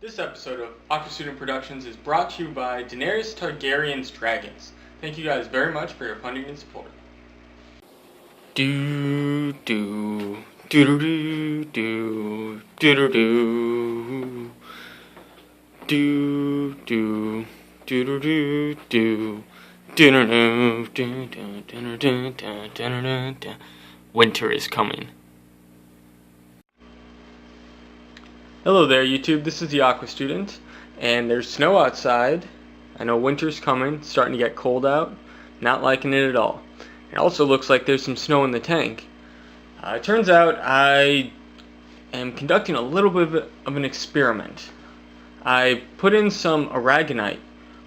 This episode of Aqua Student Productions is brought to you by Daenerys Targaryen's Dragons. Thank you guys very much for your funding and support. Do do do do do do do do do do do do. Winter is coming. Hello there YouTube, this is the Aqua Student, and there's snow outside. I know winter's coming, it's starting to get cold out, not liking it at all. It also looks like there's some snow in the tank. It turns out I am conducting a little bit of an experiment. I put in some aragonite,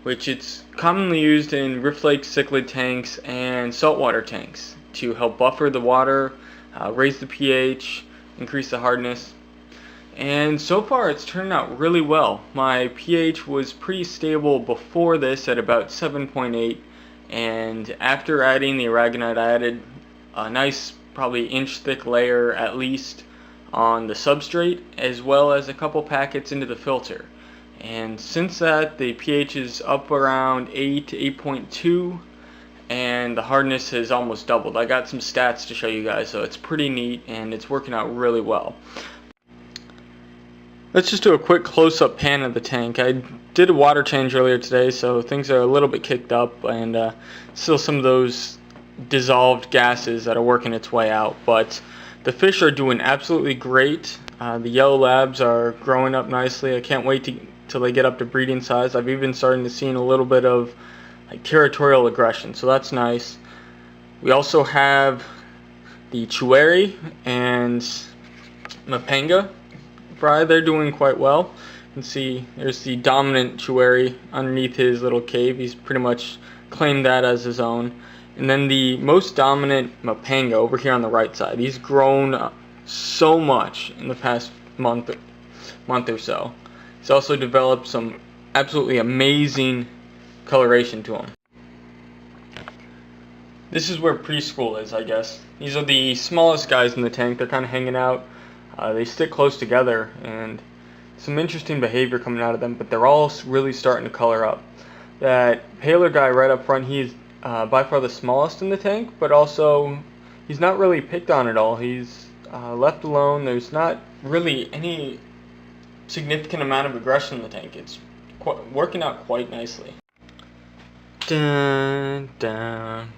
which it's commonly used in Rift Lake Cichlid tanks and saltwater tanks to help buffer the water, raise the pH, increase the hardness. And so far it's turned out really well. My pH was pretty stable before this at about 7.8, and after adding the aragonite I added a nice probably inch thick layer at least on the substrate, as well as a couple packets into the filter. And since that the pH is up around 8 to 8.2, and the hardness has almost doubled. I got some stats to show you guys, so it's pretty neat and it's working out really well. Let's just do a quick close-up pan of the tank. I did a water change earlier today, so things are a little bit kicked up, and still some of those dissolved gases that are working its way out. But the fish are doing absolutely great. The yellow labs are growing up nicely. I can't wait till they get up to breeding size. I've even started to see a little bit of territorial aggression, so that's nice. We also have the Chueri and Mapanga. They're doing quite well. You can see there's the dominant Chueri underneath his little cave. He's pretty much claimed that as his own. And then the most dominant Mapanga over here on the right side. He's grown so much in the past month or so. He's also developed some absolutely amazing coloration to him. This is where preschool is, I guess. These are the smallest guys in the tank. They're kind of hanging out. They stick close together, and some interesting behavior coming out of them, but they're all really starting to color up. That paler guy right up front, he's by far the smallest in the tank, but also he's not really picked on at all. He's left alone. There's not really any significant amount of aggression in the tank. It's working out quite nicely. Dun, dun.